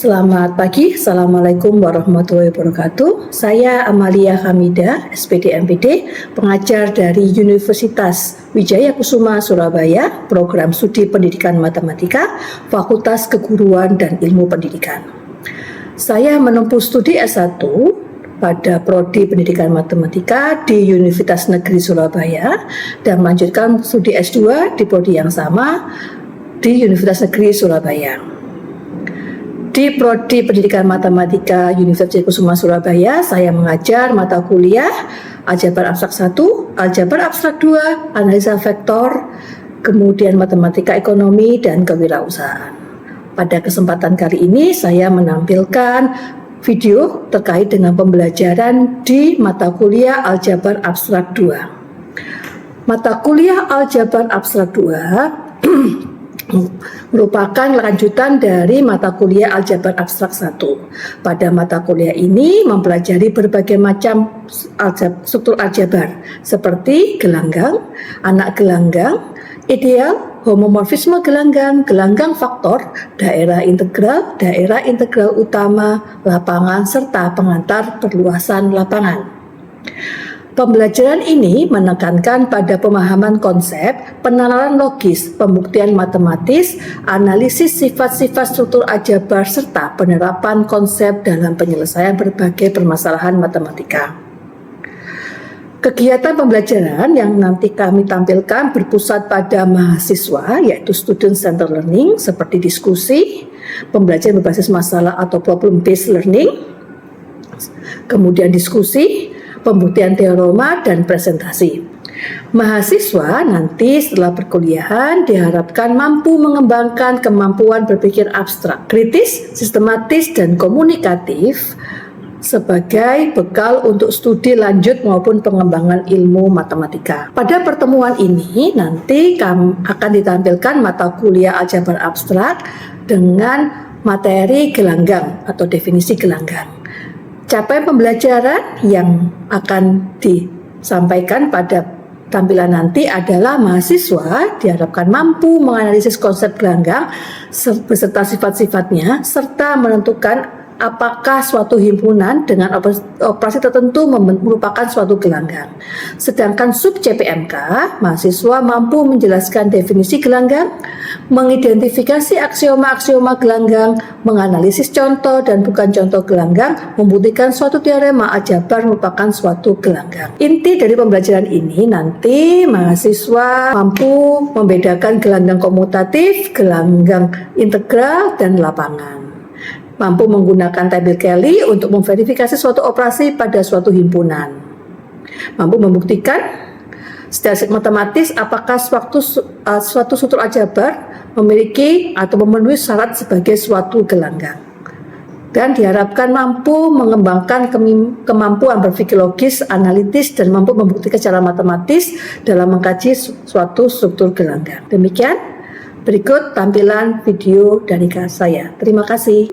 Selamat pagi, Assalamualaikum warahmatullahi wabarakatuh. Saya Amalia Hamida, SPD MPD, pengajar dari Universitas Wijaya Kusuma Surabaya, Program Studi Pendidikan Matematika, Fakultas Keguruan dan Ilmu Pendidikan. Saya menempuh studi S1 pada Prodi Pendidikan Matematika di Universitas Negeri Surabaya dan melanjutkan studi S2 di prodi yang sama di Universitas Negeri Surabaya. Di Prodi Pendidikan Matematika Universitas Kusuma Surabaya, saya mengajar mata kuliah Aljabar Abstrak 1, Aljabar Abstrak 2, Analisa Vektor, kemudian Matematika Ekonomi dan Kewirausahaan. Pada kesempatan kali ini saya menampilkan video terkait dengan pembelajaran di mata kuliah Aljabar Abstrak 2. Mata kuliah Aljabar Abstrak 2 merupakan lanjutan dari mata kuliah Aljabar Abstrak 1. Pada mata kuliah ini mempelajari berbagai macam struktur aljabar seperti gelanggang, anak gelanggang, ideal, homomorfisme gelanggang, gelanggang faktor, daerah integral utama, lapangan, serta pengantar perluasan lapangan. Pembelajaran ini menekankan pada pemahaman konsep, penalaran logis, pembuktian matematis, analisis sifat-sifat struktur aljabar, serta penerapan konsep dalam penyelesaian berbagai permasalahan matematika. Kegiatan pembelajaran yang nanti kami tampilkan berpusat pada mahasiswa, yaitu student center learning, seperti diskusi, pembelajaran berbasis masalah atau problem based learning, kemudian diskusi, pembuktian teorema, dan presentasi. Mahasiswa nanti setelah perkuliahan diharapkan mampu mengembangkan kemampuan berpikir abstrak, kritis, sistematis, dan komunikatif sebagai bekal untuk studi lanjut maupun pengembangan ilmu matematika. Pada pertemuan ini nanti akan ditampilkan mata kuliah Aljabar Abstrak dengan materi gelanggang atau definisi gelanggang. Capaian pembelajaran yang akan disampaikan pada tampilan nanti adalah mahasiswa diharapkan mampu menganalisis konsep gelanggang beserta sifat-sifatnya serta menentukan apakah suatu himpunan dengan operasi tertentu merupakan suatu gelanggang. Sedangkan sub CPMK, mahasiswa mampu menjelaskan definisi gelanggang, mengidentifikasi aksioma-aksioma gelanggang, menganalisis contoh dan bukan contoh gelanggang, membuktikan suatu teorema aljabar merupakan suatu gelanggang. Inti dari pembelajaran ini nanti mahasiswa mampu membedakan gelanggang komutatif, gelanggang integral, dan lapangan. Mampu menggunakan tabel Kelly untuk memverifikasi suatu operasi pada suatu himpunan. Mampu membuktikan secara matematis apakah suatu struktur aljabar memiliki atau memenuhi syarat sebagai suatu gelanggang. Dan diharapkan mampu mengembangkan kemampuan berpikir logis, analitis, dan mampu membuktikan secara matematis dalam mengkaji suatu struktur gelanggang. Demikian, berikut tampilan video dari saya. Terima kasih.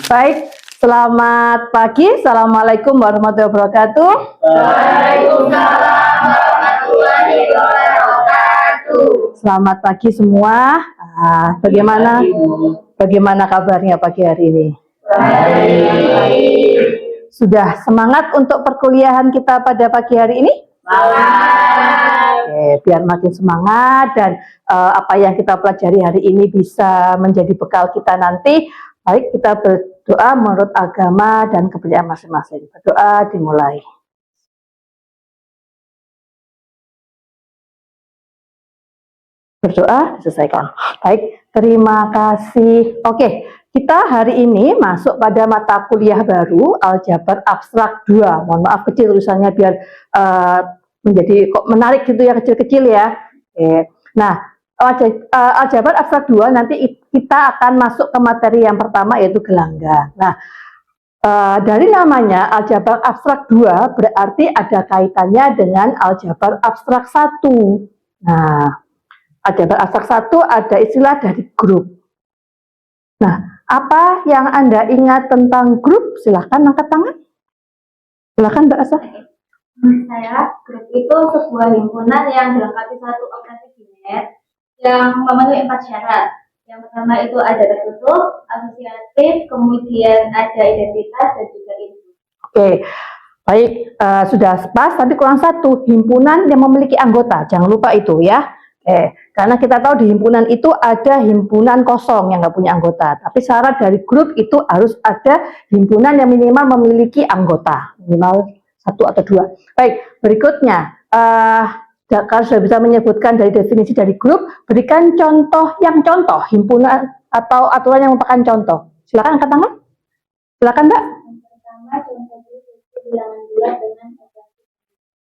Baik, selamat pagi. Assalamualaikum warahmatullahi wabarakatuh. Waalaikumsalam warahmatullahi wabarakatuh. Selamat pagi semua. Bagaimana kabarnya pagi hari ini? Baik. Sudah semangat untuk perkuliahan kita pada pagi hari ini? Semangat. Oke, biar makin semangat dan apa yang kita pelajari hari ini bisa menjadi bekal kita nanti. Baik, kita berdoa menurut agama dan kepercayaan masing-masing. Berdoa dimulai. Berdoa diselesaikan. Baik, terima kasih. Oke, kita hari ini masuk pada mata kuliah baru Aljabar Abstrak 2. Mohon maaf kecil tulisannya biar menjadi kok menarik gitu ya, kecil-kecil ya. Oke. Nah, Aljabar Abstrak 2 nanti kita akan masuk ke materi yang pertama yaitu gelanggang. Nah, dari namanya Aljabar Abstrak 2 berarti ada kaitannya dengan Aljabar Abstrak 1. Nah, Aljabar Abstrak 1 ada istilah dari grup. Nah, apa yang Anda ingat tentang grup? Silahkan angkat tangan. Silahkan Mbak Asa. Menurut saya, grup itu sebuah himpunan yang dilengkapi satu operasi binet yang memenuhi 4 syarat, Yang pertama itu ada tertutup, asosiatif, kemudian ada identitas dan juga input. Oke, baik, sudah pas, tapi kurang satu, himpunan yang memiliki anggota, jangan lupa itu ya. Karena kita tahu di himpunan itu ada himpunan kosong yang nggak punya anggota, tapi syarat dari grup itu harus ada himpunan yang minimal memiliki anggota, minimal 1 atau 2. Baik, berikutnya, kalau sudah bisa menyebutkan dari definisi dari grup, berikan contoh himpunan atau aturan yang merupakan contoh. Silakan angkat tangan. Silakan, Mbak. Yang pertama contoh grup itu bilangan bulat dengan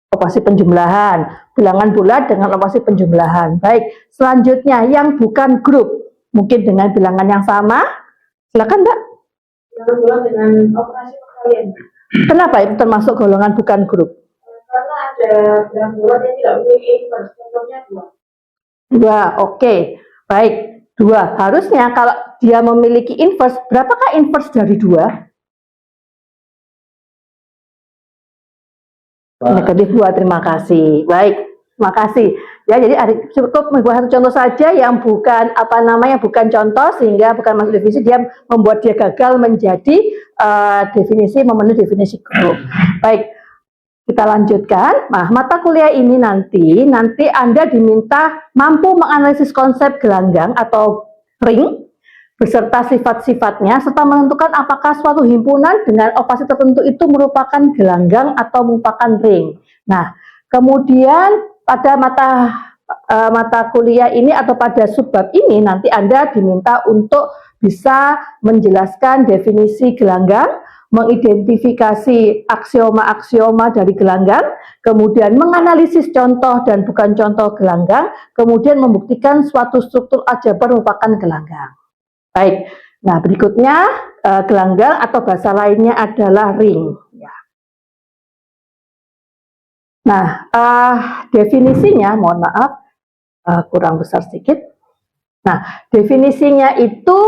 Operasi penjumlahan, bilangan bulat dengan operasi penjumlahan. Baik, selanjutnya yang bukan grup, mungkin dengan bilangan yang sama. Silakan, Mbak. Bilangan bulat dengan operasi perkalian. Kenapa itu termasuk golongan bukan grup? Karena ada bilangan bulat yang tidak memiliki inverse, contohnya 2. 2, oke. Baik, 2. Harusnya kalau dia memiliki inverse, berapakah inverse dari 2? Negatif 2, terima kasih. Baik, terima kasih. Ya, jadi cukup membuat satu contoh saja yang bukan bukan contoh sehingga bukan masuk definisi, dia membuat dia gagal menjadi definisi, memenuhi definisi grup. Baik, kita lanjutkan. Nah, mata kuliah ini nanti Anda diminta mampu menganalisis konsep gelanggang atau ring beserta sifat-sifatnya, serta menentukan apakah suatu himpunan dengan operasi tertentu itu merupakan gelanggang atau merupakan ring. Nah, kemudian pada mata kuliah ini atau pada subbab ini nanti Anda diminta untuk bisa menjelaskan definisi gelanggang, mengidentifikasi aksioma-aksioma dari gelanggang, kemudian menganalisis contoh dan bukan contoh gelanggang, kemudian membuktikan suatu struktur aljabar merupakan gelanggang. Baik, nah berikutnya gelanggang atau bahasa lainnya adalah ring. Ya. Nah, definisinya, mohon maaf, kurang besar sedikit. Nah, definisinya itu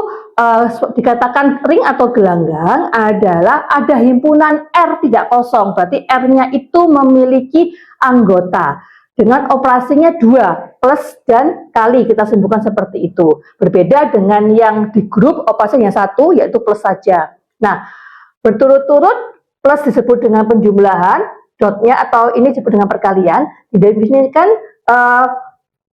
dikatakan ring atau gelanggang adalah ada himpunan R tidak kosong, berarti R-nya itu memiliki anggota. Dengan operasinya 2, plus dan kali, kita sebutkan seperti itu. Berbeda dengan yang di grup operasinya 1, yaitu plus saja. Nah, berturut-turut plus disebut dengan penjumlahan, dotnya atau ini disebut dengan perkalian, didefinisikan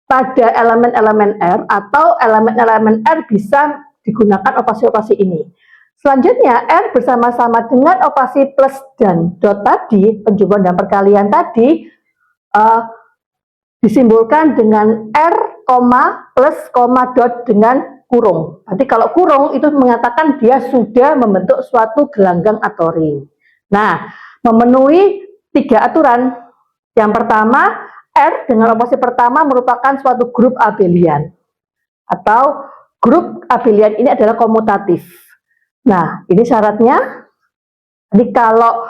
pada elemen-elemen R atau elemen-elemen R bisa digunakan operasi-operasi ini. Selanjutnya, R bersama-sama dengan operasi plus dan dot tadi, penjumlahan dan perkalian tadi, disimbolkan dengan R, plus, dot dengan kurung. Nanti kalau kurung itu mengatakan dia sudah membentuk suatu gelanggang atau ring. Nah, memenuhi 3 aturan. Yang pertama, R dengan operasi pertama merupakan suatu grup abelian. Atau grup abelian ini adalah komutatif. Nah, ini syaratnya. Jadi kalau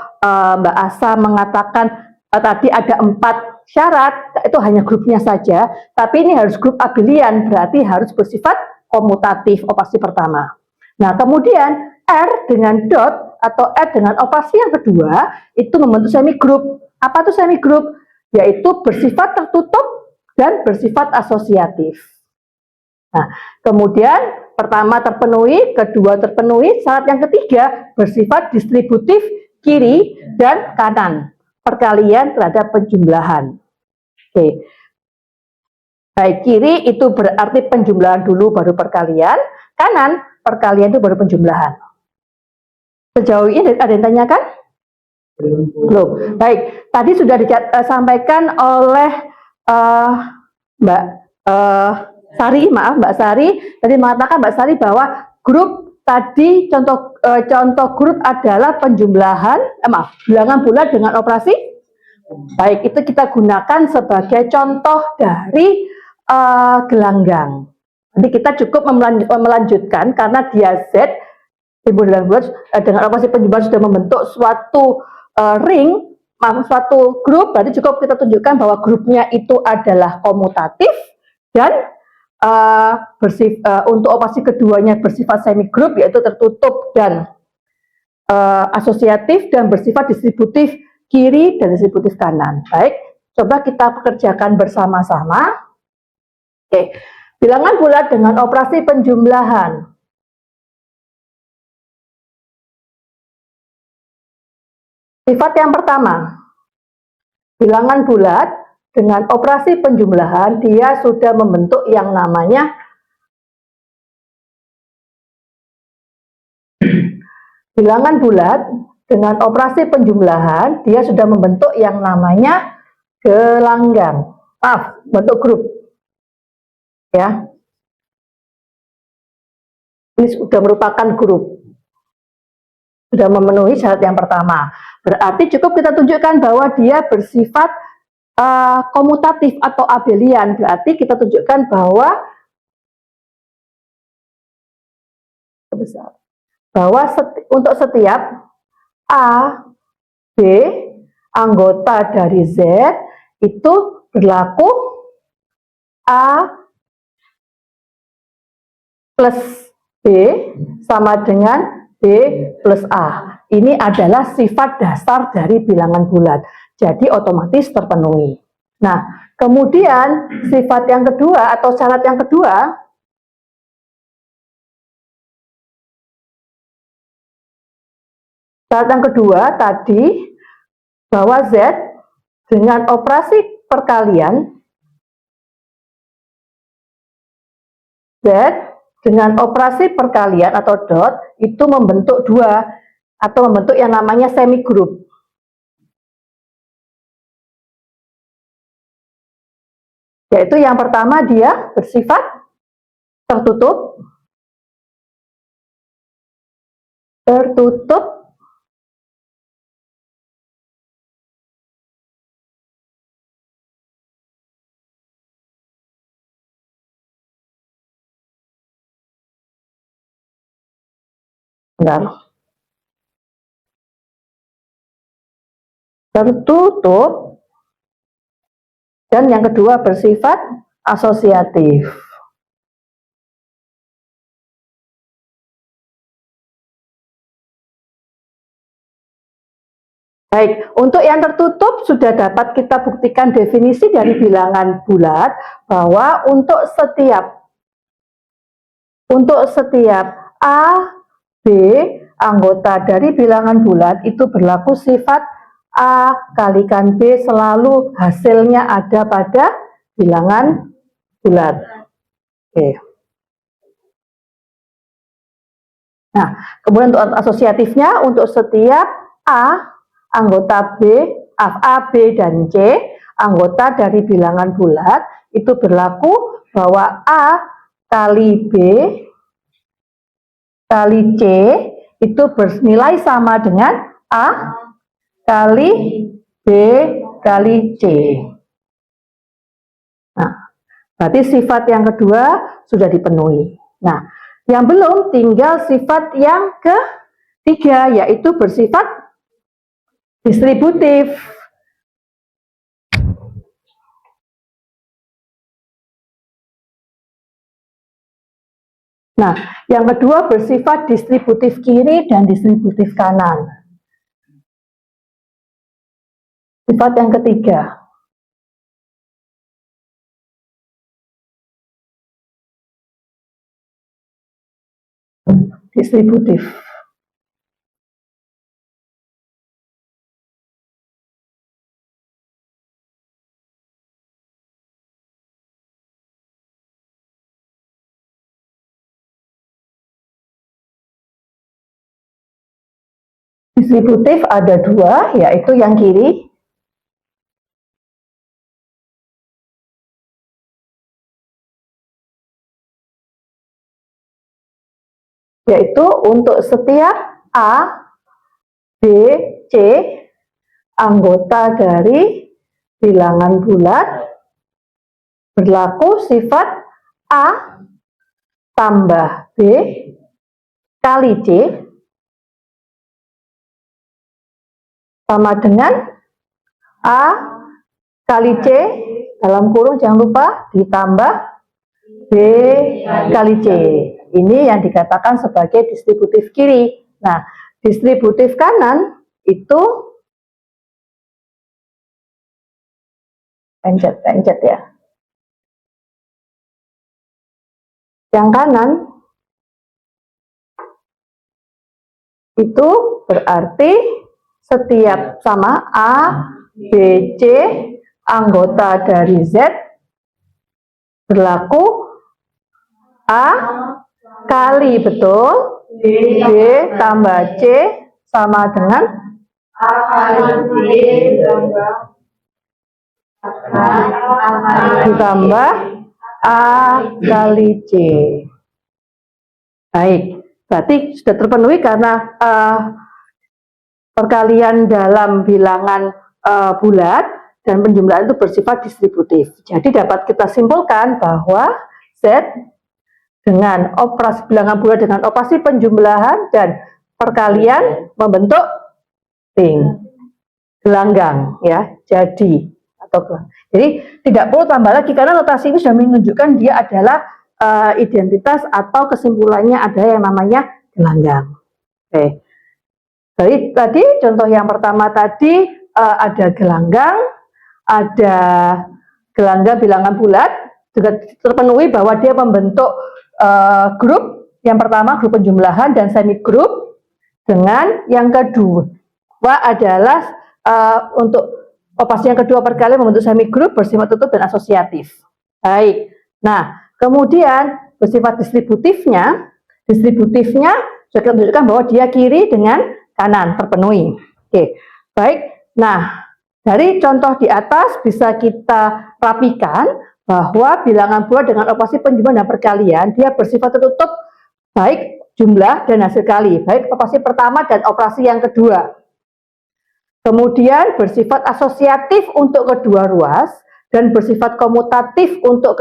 Mbak Asa mengatakan tadi ada 4 syarat, itu hanya grupnya saja, tapi ini harus grup abelian, berarti harus bersifat komutatif operasi pertama. Nah, kemudian R dengan dot atau R dengan operasi yang kedua itu membentuk semigroup. Apa itu semigroup? Yaitu bersifat tertutup dan bersifat asosiatif. Nah, kemudian pertama terpenuhi, kedua terpenuhi, syarat yang ketiga bersifat distributif kiri dan kanan. Perkalian terhadap penjumlahan. Oke. Baik, kiri itu berarti penjumlahan dulu baru perkalian, kanan perkalian itu baru penjumlahan. Sejauh ini ada yang tanyakan? Belum. Baik, tadi sudah disampaikan oleh Mbak Sari tadi mengatakan Mbak Sari bahwa grup tadi contoh grup adalah penjumlahan, bilangan bulat dengan operasi. Baik, itu kita gunakan sebagai contoh dari gelanggang. Jadi kita cukup melanjutkan karena dia Z bilangan bulat dengan operasi penjumlahan sudah membentuk suatu ring, suatu grup, berarti cukup kita tunjukkan bahwa grupnya itu adalah komutatif dan untuk operasi keduanya bersifat semigroup, yaitu tertutup dan asosiatif dan bersifat distributif kiri dan distributif kanan. Baik, coba kita pekerjakan bersama-sama. Oke, Bilangan bulat dengan operasi penjumlahan. Sifat yang pertama, bilangan bulat dengan operasi penjumlahan, dia sudah membentuk yang namanya bilangan bulat dengan operasi penjumlahan, dia sudah membentuk yang namanya gelanggang. Bentuk grup. Ya. Ini sudah merupakan grup. Sudah memenuhi syarat yang pertama. Berarti cukup kita tunjukkan bahwa dia bersifat komutatif atau abelian. Berarti kita tunjukkan bahwa untuk setiap A, B, anggota dari Z itu berlaku A plus B sama dengan B plus A. Ini adalah sifat dasar dari bilangan bulat. Jadi otomatis terpenuhi. Nah, kemudian sifat yang kedua atau syarat yang kedua, tadi bahwa Z dengan operasi perkalian, Z dengan operasi perkalian atau dot itu membentuk dua atau membentuk yang namanya semi group. Yaitu yang pertama dia bersifat tertutup, dan yang kedua bersifat asosiatif. Baik, untuk yang tertutup sudah dapat kita buktikan definisi dari bilangan bulat bahwa untuk setiap A, B, anggota dari bilangan bulat itu berlaku sifat A kalikan B selalu hasilnya ada pada bilangan bulat. Oke. Nah, kemudian untuk asosiatifnya, untuk setiap A, anggota A, B, dan C, anggota dari bilangan bulat, itu berlaku bahwa A kali B kali C itu bernilai sama dengan A kali B kali C. Nah, berarti sifat yang kedua sudah dipenuhi. Nah, yang belum tinggal sifat yang ketiga, yaitu bersifat distributif. Nah, yang kedua bersifat distributif kiri dan distributif kanan. Sifat yang ketiga. Distributif. Distributif ada dua, yaitu yang kiri yaitu untuk setiap A, B, C anggota dari bilangan bulat berlaku sifat A tambah B kali C sama dengan A kali C dalam kurung jangan lupa ditambah B kali C. Ini yang dikatakan sebagai distributif kiri. Nah, distributif kanan itu pencet ya. Yang kanan itu berarti setiap sama A, B, C, anggota dari Z berlaku A kali, betul, B tambah C sama dengan A kali B ditambah A kali C. Baik, berarti sudah terpenuhi karena perkalian dalam bilangan bulat dan penjumlahan itu bersifat distributif. Jadi dapat kita simpulkan bahwa Z dengan operasi bilangan bulat dengan operasi penjumlahan dan perkalian membentuk gelanggang, ya. Jadi tidak perlu tambah lagi karena notasi ini sudah menunjukkan dia adalah identitas atau kesimpulannya ada yang namanya gelanggang. Oke. Jadi tadi contoh yang pertama tadi ada gelanggang bilangan bulat juga terpenuhi bahwa dia membentuk grup. Yang pertama grup penjumlahan dan semi grup, dengan yang kedua adalah untuk operasi yang kedua perkalian membentuk semi grup bersifat tutup dan asosiatif. Baik. Nah, kemudian bersifat distributifnya juga menunjukkan bahwa dia kiri dengan kanan terpenuhi. Oke, baik. Nah, dari contoh di atas bisa kita rapikan bahwa bilangan bulat dengan operasi penjumlahan dan perkalian dia bersifat tertutup baik jumlah dan hasil kali, baik operasi pertama dan operasi yang kedua. Kemudian bersifat asosiatif untuk kedua ruas dan bersifat komutatif untuk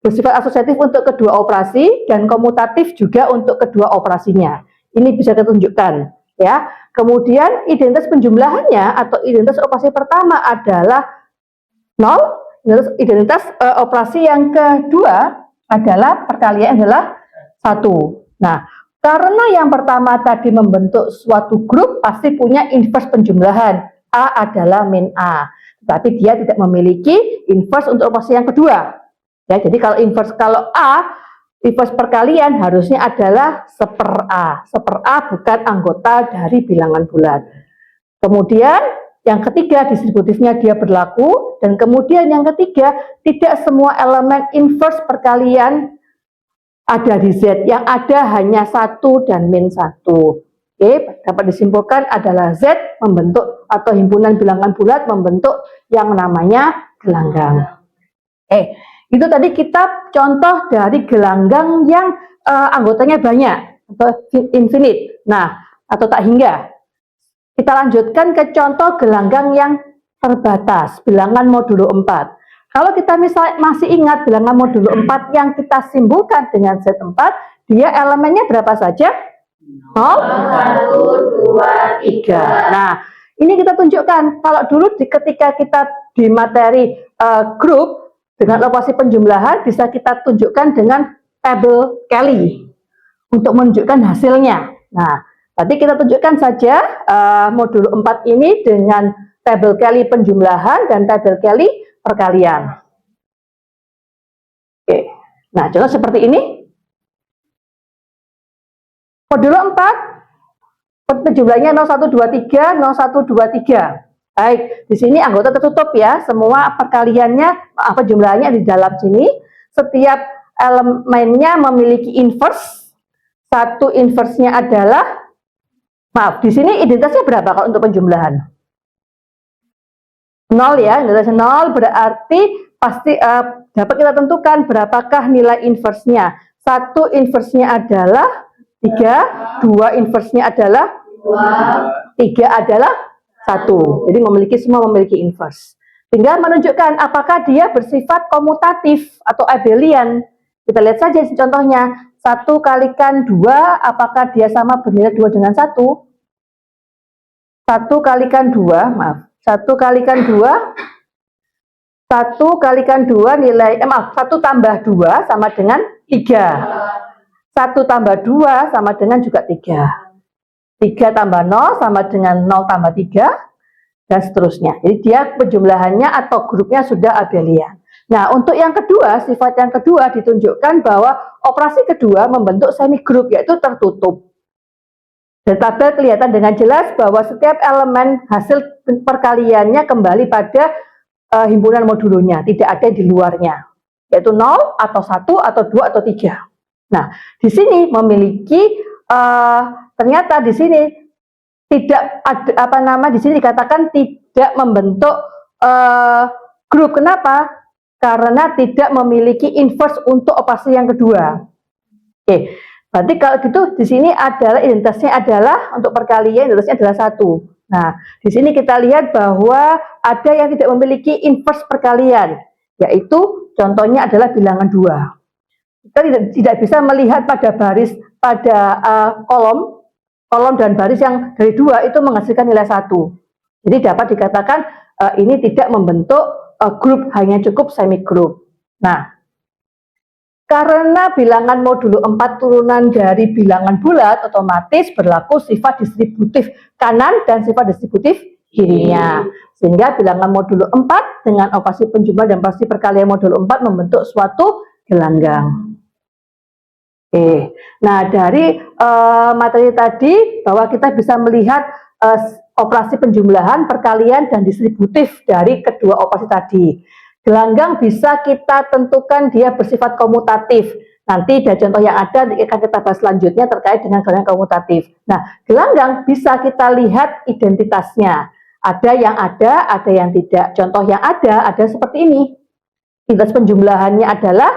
bersifat asosiatif untuk kedua operasi dan komutatif juga untuk kedua operasinya. Ini bisa kita tunjukkan, ya. Kemudian identitas penjumlahannya atau identitas operasi pertama adalah 0, identitas operasi yang kedua adalah perkalian adalah 1. Nah, karena yang pertama tadi membentuk suatu grup pasti punya inverse penjumlahan. A adalah min A. Tapi dia tidak memiliki inverse untuk operasi yang kedua. Ya, jadi kalau A inverse perkalian harusnya adalah seper A. Seper A bukan anggota dari bilangan bulat. Kemudian yang ketiga distributifnya dia berlaku, dan kemudian yang ketiga tidak semua elemen inverse perkalian ada di Z, yang ada hanya 1 dan min 1. Oke, dapat disimpulkan adalah Z membentuk atau himpunan bilangan bulat membentuk yang namanya gelanggang. Itu tadi kita contoh dari gelanggang yang anggotanya banyak atau infinite. Nah, atau tak hingga. Kita lanjutkan ke contoh gelanggang yang terbatas, bilangan modulo 4. Kalau kita masih ingat bilangan modulo 4 yang kita simpulkan dengan Z4, dia elemennya berapa saja? 0, 1, 2, 3. Nah, ini kita tunjukkan. Kalau dulu ketika kita di materi grup dengan operasi penjumlahan bisa kita tunjukkan dengan tabel Kelly untuk menunjukkan hasilnya. Nah, tadi kita tunjukkan saja modulo 4 ini dengan tabel Kelly penjumlahan dan tabel Kelly perkalian. Oke. Nah, contoh seperti ini. Modulo 4 penjumlahnya 0123, 0123. Baik, di sini anggota tertutup ya, semua perkaliannya, penjumlahannya di dalam sini. Setiap elemennya memiliki inverse. Satu inverse-nya adalah, di sini identitasnya berapa kalau untuk penjumlahan? 0 ya, identitasnya 0 berarti pasti dapat kita tentukan berapakah nilai inverse-nya. Satu inverse-nya adalah 3, 2 inverse-nya adalah 2, 3 adalah 1. Jadi semua memiliki inverse. Tinggal menunjukkan apakah dia bersifat komutatif atau abelian. Kita lihat saja contohnya. 1 kalikan 2, apakah dia sama bernilai 2 dengan 1? 1 kalikan 2, 1 kalikan 2 nilai, 1 tambah 2 sama dengan 3. 1 tambah 2 sama dengan juga 3. 3 tambah 0 sama dengan 0 tambah 3, dan seterusnya. Jadi dia penjumlahannya atau grupnya sudah abelian. Nah, untuk yang kedua, sifat yang kedua ditunjukkan bahwa operasi kedua membentuk semi group, yaitu tertutup. Dan tabel kelihatan dengan jelas bahwa setiap elemen hasil perkaliannya kembali pada himpunan modulonya, tidak ada di luarnya, yaitu 0 atau 1 atau 2 atau 3. Nah, di sini memiliki ternyata di sini tidak ada di sini dikatakan tidak membentuk grup. Kenapa? Karena tidak memiliki inverse untuk operasi yang kedua. Oke, berarti kalau gitu di sini adalah identitasnya adalah untuk perkalian identitasnya adalah 1. Nah, di sini kita lihat bahwa ada yang tidak memiliki inverse perkalian, yaitu contohnya adalah bilangan 2. Kita tidak bisa melihat pada baris, pada kolom dan baris yang dari 2 itu menghasilkan nilai 1. Jadi dapat dikatakan ini tidak membentuk grup, hanya cukup semi grup. Nah, karena bilangan modulo 4 turunan dari bilangan bulat, otomatis berlaku sifat distributif kanan dan sifat distributif kirinya. Sehingga bilangan modulo 4 dengan operasi penjumlahan dan operasi perkalian modulo 4 membentuk suatu gelanggang. Oke, nah dari materi tadi bahwa kita bisa melihat operasi penjumlahan, perkalian, dan distributif dari kedua operasi tadi. Gelanggang bisa kita tentukan dia bersifat komutatif. Nanti dari contoh yang ada akan kita bahas selanjutnya terkait dengan gelanggang komutatif. Nah, gelanggang bisa kita lihat identitasnya. Ada yang tidak. Contoh yang ada seperti ini. Identitas penjumlahannya adalah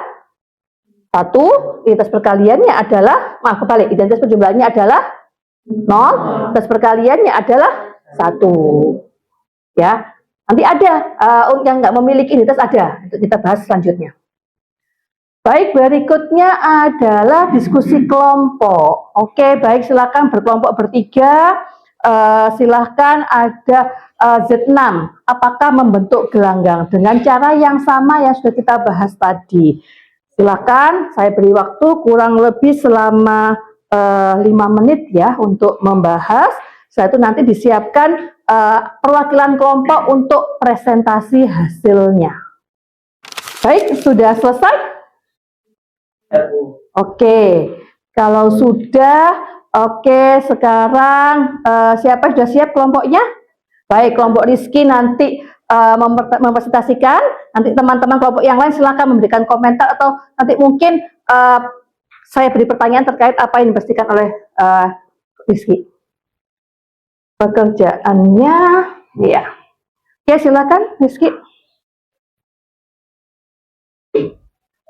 1, identitas perkaliannya adalah, identitas penjumlahannya adalah 0, identitas perkaliannya adalah 1. Ya, nanti ada yang nggak memiliki identitas ada, untuk kita bahas selanjutnya. Baik, berikutnya adalah diskusi kelompok. Oke, baik, silakan berkelompok bertiga. Silahkan ada Z6, apakah membentuk gelanggang dengan cara yang sama yang sudah kita bahas tadi. Silakan, saya beri waktu kurang lebih selama 5 menit ya untuk membahas. Setelah itu nanti disiapkan perwakilan kelompok untuk presentasi hasilnya. Baik, sudah selesai? Oke, kalau sudah, oke, sekarang siapa sudah siap kelompoknya? Baik, kelompok Rizky nanti mempresentasikan, nanti teman-teman kelompok yang lain silakan memberikan komentar atau nanti mungkin saya beri pertanyaan terkait apa yang dipastikan oleh Rizky. Pekerjaannya, ya. Oke, silakan Rizky.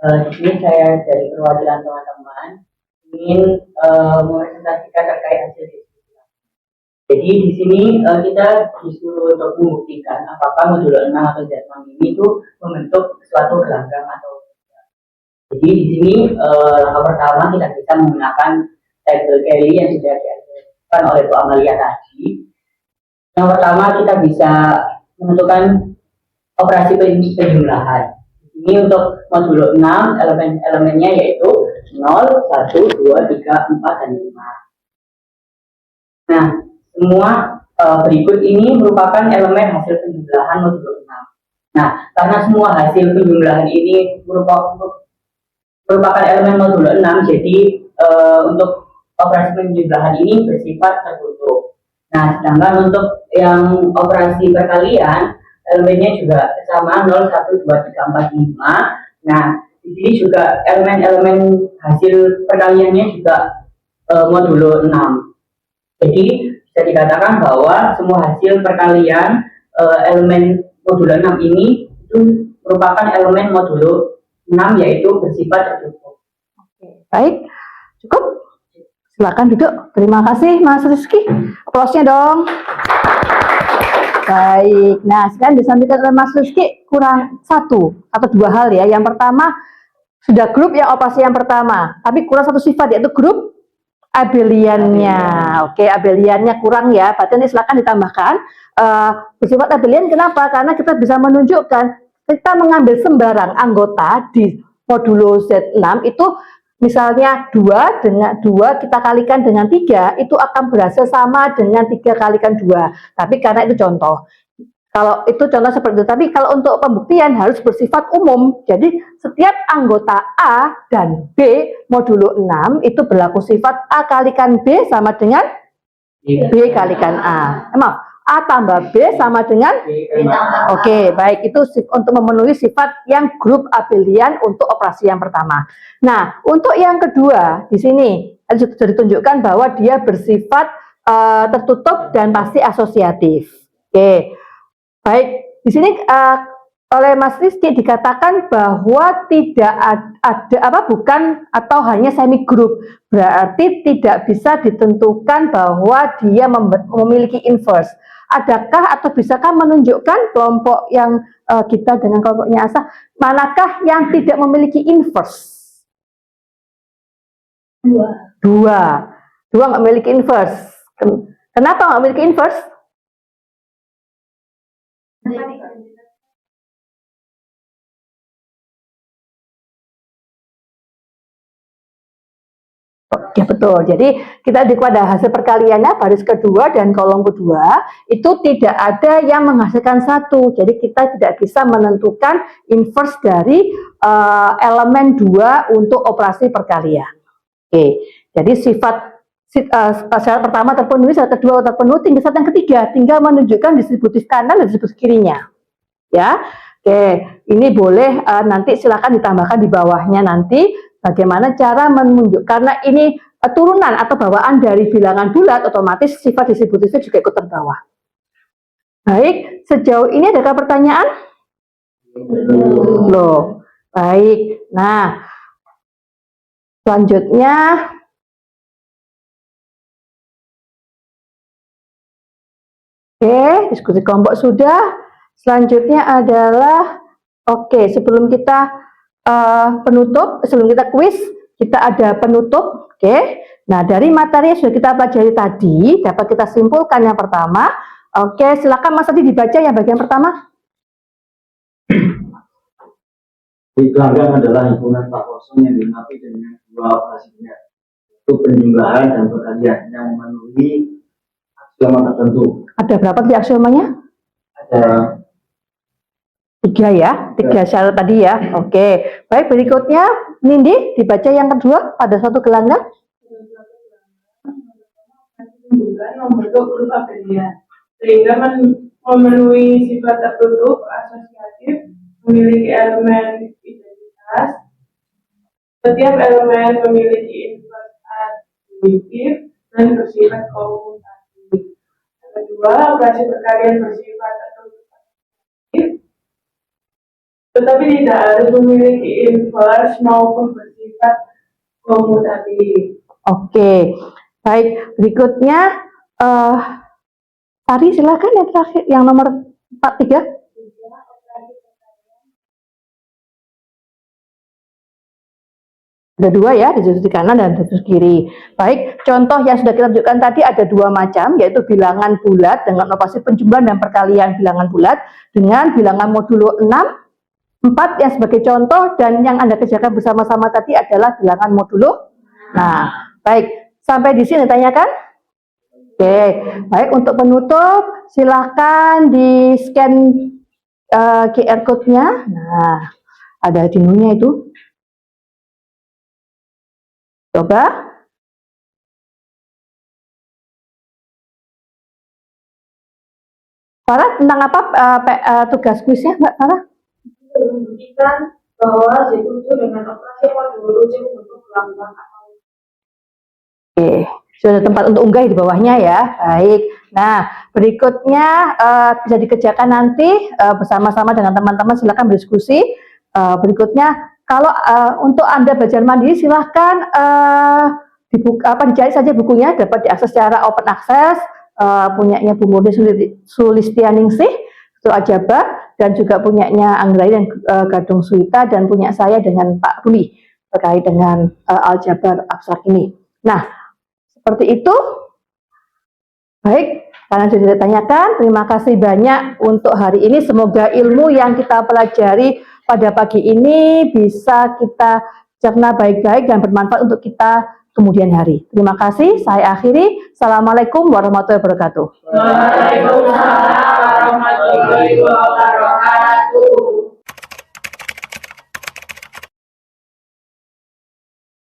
Di sini saya dari perwakilan teman-teman ingin mempresentasikan terkait hasil diskusi. Jadi di sini kita disuruh untuk membuktikan apakah modulo 6 atau Z6 ini itu membentuk suatu gelanggang atau tidak. Jadi di sini langkah pertama kita bisa menggunakan tabel Kelly yang sudah diajarkan oleh Bu Amalia tadi. Yang pertama kita bisa menentukan operasi penjumlahan. Ini untuk modulo 6 elemen-elemennya yaitu 0, 1, 2, 3, 4, dan 5. Nah, semua berikut ini merupakan elemen hasil penjumlahan modulo 6. Nah, karena semua hasil penjumlahan ini merupakan elemen modulo 6, jadi untuk operasi penjumlahan ini bersifat tertutup. Nah, sedangkan untuk yang operasi perkalian, elemennya juga sama 0, 1, 2, 3, 4, 5. Nah, di sini juga elemen-elemen hasil perkaliannya juga modulo 6. Jadi bisa dikatakan bahwa semua hasil perkalian elemen modulo 6 ini itu merupakan elemen modulo 6 yaitu bersifat tertutup. Oke, baik, cukup. Silakan duduk. Terima kasih Mas Rizky. Aplausnya dong. Baik, nah sekarang disampaikan oleh Mas Rizky kurang 1 atau 2 hal ya. Yang pertama, sudah grup yang operasi yang pertama, tapi kurang 1 sifat yaitu grup abeliannya. Oke, abeliannya kurang ya, berarti ini silakan ditambahkan. Bersifat abelian kenapa? Karena kita bisa menunjukkan, kita mengambil sembarang anggota di modulo Z6 itu misalnya 2 dengan 2 kita kalikan dengan 3 itu akan berhasil sama dengan 3 kalikan 2. Tapi karena itu contoh. Kalau itu contoh seperti itu. Tapi kalau untuk pembuktian harus bersifat umum. Jadi setiap anggota A dan B modulo 6 itu berlaku sifat A kalikan B sama dengan B kalikan A. Maaf, A tambah B sama dengan Oke, baik, itu untuk memenuhi sifat yang grup abelian untuk operasi yang pertama. Nah, untuk yang kedua di sini sudah ditunjukkan bahwa dia bersifat tertutup dan pasti asosiatif. Oke. Baik, di sini oleh Mas Rizky dikatakan bahwa tidak ada bukan atau hanya semi grup, berarti tidak bisa ditentukan bahwa dia memiliki inverse. Adakah atau bisakah menunjukkan kelompok yang kita dengan kelompoknya Asa, manakah yang tidak memiliki inverse? Dua nggak memiliki inverse. Kenapa nggak memiliki inverse? Ya betul. Jadi kita pada hasil perkaliannya baris kedua dan kolom kedua itu tidak ada yang menghasilkan satu. Jadi kita tidak bisa menentukan inverse dari elemen 2 untuk operasi perkalian. Oke. Jadi syarat pertama terpenuhi, syarat kedua terpenuhi, tinggal syarat yang ketiga tinggal menunjukkan distributif kanan dan distributif kirinya. Ya. Oke, ini boleh nanti silakan ditambahkan di bawahnya nanti bagaimana cara menunjuk, karena ini turunan atau bawaan dari bilangan bulat, otomatis sifat distributifnya juga ikut terbawa. Baik, sejauh ini adakah pertanyaan? Loh, baik. Nah, selanjutnya oke, diskusi kelompok sudah. Selanjutnya adalah sebelum kita sebelum kita kuis, kita ada penutup. Oke. Nah, dari materi yang sudah kita pelajari tadi, dapat kita simpulkan yang pertama. Oke, silakan Mas Adi dibaca yang bagian pertama. Pelanggan adalah himpunan tak kosong yang dilengkapi dengan dua operasinya, yaitu penjumlahan dan perkalian yang memenuhi aksioma tertentu. Ada berapa di aksiomanya? Ada 3 ya, 3 syarat tadi ya. Oke, baik, berikutnya Nindi dibaca yang kedua pada suatu gelanggang. Membentuk grup abelian sehingga memenuhi sifat tertutup asosiatif, memiliki elemen identitas. Setiap elemen memiliki inverse additif dan bersifat komutatif. Yang kedua, operasi perkalian bersifat tertutup asosiatif, tetapi tidak harus memiliki inverse maupun bersifat komutatif. Oke, baik, berikutnya Tari silakan yang terakhir, yang nomor 43. Ada 2 ya, di sisi kanan dan di sisi kiri. Baik, contoh yang sudah kita tunjukkan tadi ada 2 macam, yaitu bilangan bulat dengan operasi penjumlahan dan perkalian bilangan bulat dengan bilangan modulo 6, 4 yang sebagai contoh, dan yang Anda kerjakan bersama-sama tadi adalah bilangan modulo. Nah, baik, sampai di sini tanyakan? Oke, baik, untuk penutup silakan di scan QR code-nya. Nah, ada di menu-nya itu. Coba. Farah, tentang apa tugas kuisnya, Mbak Farah? Membuktikan bahwa Z7 dengan operasi modulo Z membentuk gelanggang atau. Oke, sudah ada tempat untuk unggah di bawahnya ya. Baik. Nah, berikutnya bisa dikerjakan nanti bersama-sama dengan teman-teman. Silakan berdiskusi. Berikutnya, kalau untuk Anda belajar mandiri, silahkan dicari saja bukunya, dapat diakses secara open access. Punyanya Bu Murni Sulistianingsih, itu Aljabar, dan juga punyanya Anggrahi dan Gadung Suwita, dan punya saya dengan Pak Ruli terkait dengan aljabar abstrak ini. Nah, seperti itu. Baik, karena sudah ditanyakan, terima kasih banyak untuk hari ini. Semoga ilmu yang kita pelajari pada pagi ini bisa kita cerna baik-baik dan bermanfaat untuk kita kemudian hari. Terima kasih, saya akhiri. Assalamualaikum warahmatullahi wabarakatuh. Waalaikumsalam warahmatullahi wabarakatuh. Alaihi